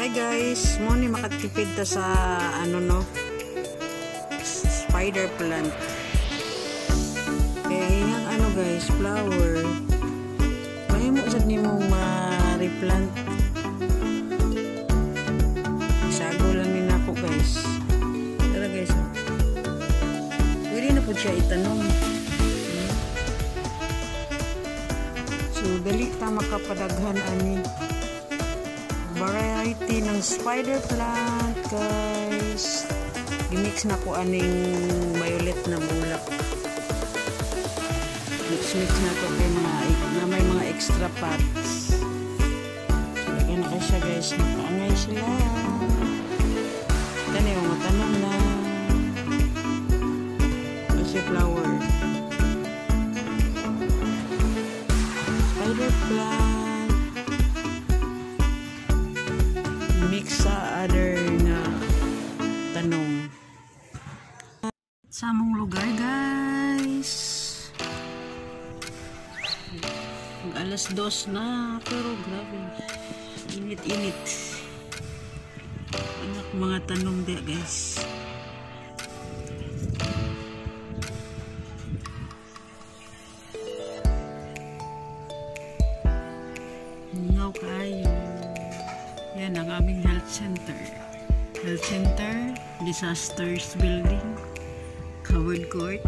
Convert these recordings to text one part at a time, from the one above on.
Hi guys, mo ni makatipid ta sa ano no, spider plant. Kaya yung ano guys, flower. Mahimo sad nimo ma-replant. Isago lang ni nako guys. Tara guys. Pwede na po siya itanong. So dali ta makapadaghan ani variety ng spider plant guys. Gimix na ko aning violet na bulak. Mix na to kay na may mga extra pots. Lagyan na kayo siya guys. Nakaangay sila. Kani yung matanong na kasi flower. Spider plant. Mix sa other na tanong sa among lugar guys. Alas 2 na pero grabe init anak mga tanong dia guys. Ngaw kayo. Yan ang aming health center. Health center, disasters building, covered court.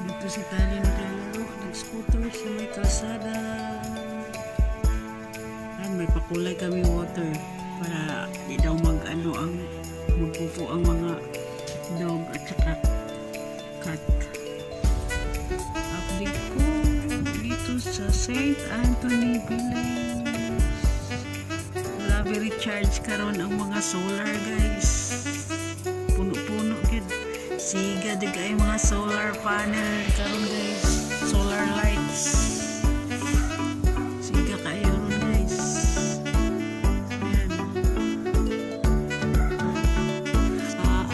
Dito si Tali naglalaro, nag-scooter sa may kalsada. Yan, may pakulay kami water para di daw mag-ano ang magpupo ang mga dog at saka cat. Update ko sa St. Anthony Village. Wala recharge karon ang mga solar guys. Puno-puno gid. Siga dig ay mga solar panel karon guys. Solar lights. Siga kayo ron guys. Yan.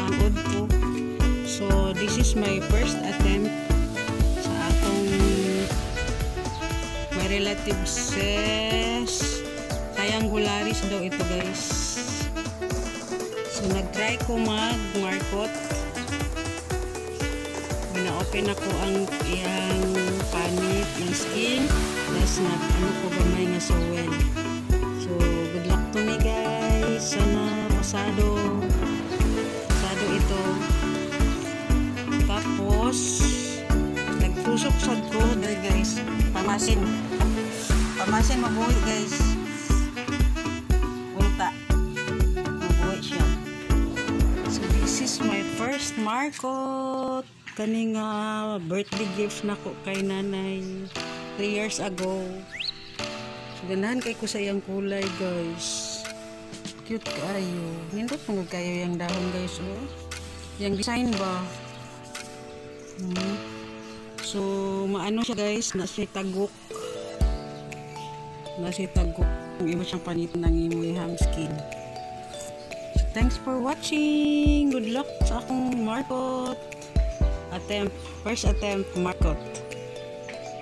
Angod ko. So this is my first attempt relatives says triangularis daw ito guys. So nag-try ko mag-markot. Bina-open ako ang iyang panit, yung skin. Tapos ano ko gamay nga sewel. So good luck to me guys. Sana pasado ito. Tapos nagpusok sad ko dahil guys. Pamasin mabuhi guys. Unta mabuhi siya. So this is my first markot. Kaning birthday gift na ko kay nanay 3 years ago. So ganahan kay ko sa iyang kulay guys. Cute kayo. Nindot mo kayo yung dahon guys. Oh. Yung design ba? So maano siya guys, nasi tagok. Kung iba siyang panitin ng imuyang skin. So, thanks for watching. Good luck sa akong markot. First attempt markot.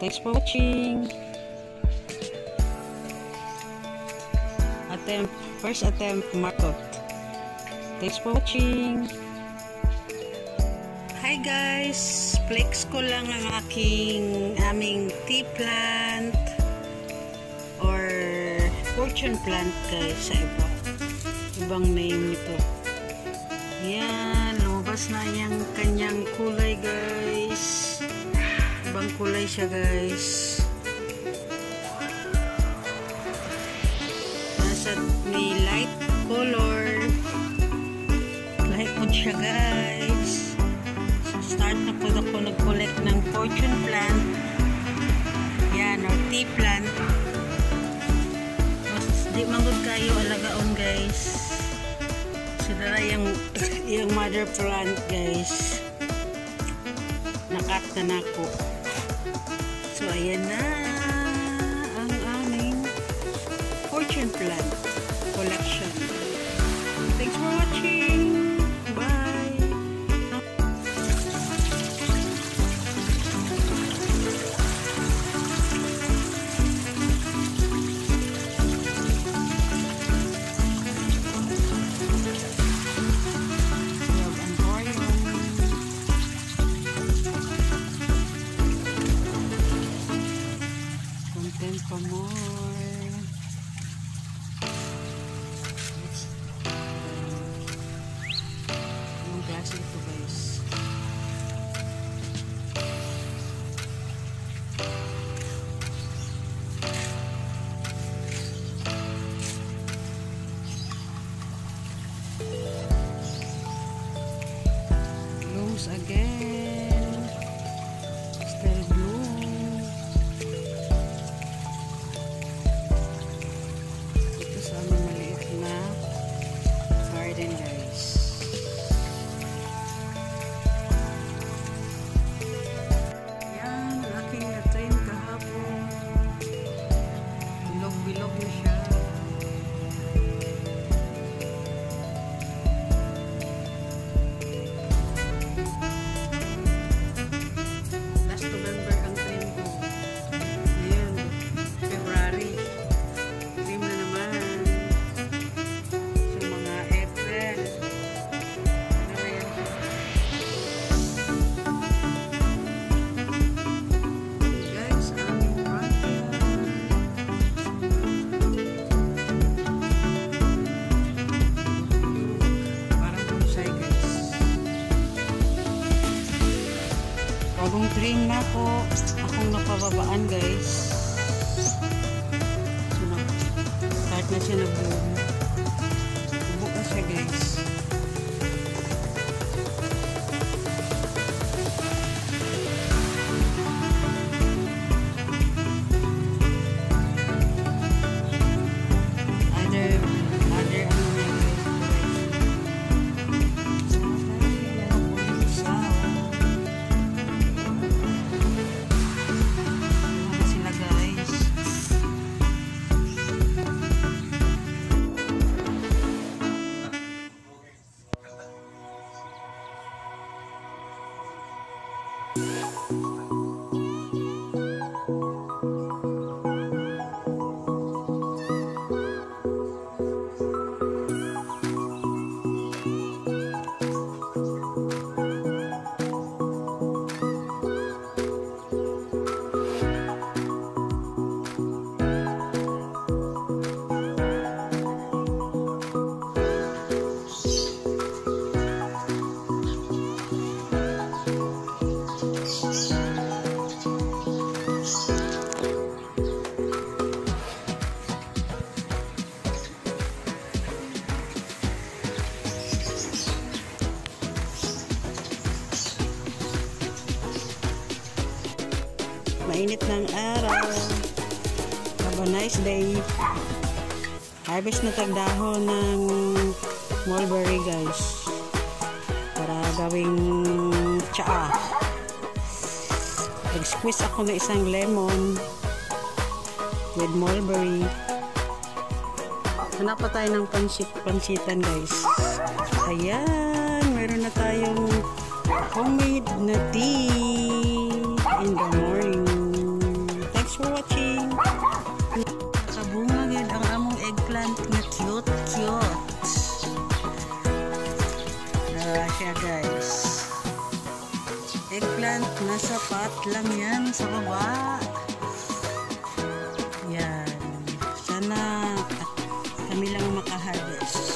Thanks for watching. First attempt markot. Thanks for watching. Hi guys, flex ko lang ang aming tea plant or fortune plant guys sa ibang name nito. Yan, lumabas na yung kanyang kulay guys. Ibang kulay siya guys. Nasa may light color. Light mo siya guys. Start na po ako nag-collect ng fortune plant. Yan, or tea plant. Mas di mangod kayo alagaon guys. Sila yung mother plant guys. Nakat na ako. So ayan na ang aming fortune plant collection. Thanks for watching. Bye. klase ito guys. Blooms again. Still bloom. Ito sa aming maliit na garden guys. Yan, aking na-train kahapon. Bilog-bilog na siya. Last November ang train ko. Ngayon, February. Trim na naman. So, mga April. Ano na yan? Guys, aming brother. Parang bonsai guys. Bagong trim na ako. Akong napababaan guys. So, start na siya nag-bloom. Bubuk na siya guys. Other ano na guys. Sila guys. Mainit ng araw. Have a nice day. Harvest na tagdahon ng mulberry guys. Para gawing tsaa. Nag-squeeze ako ng isang lemon with mulberry. Hanap pa tayo ng pansitan guys. Ayan, meron na tayong homemade na tea in the morning. Thanks for watching. Kabungagid ang among eggplant na cute. Siya guys. Eggplant, nasa pot lang yan sa baba. Yan. Sana kami lang makaharvest.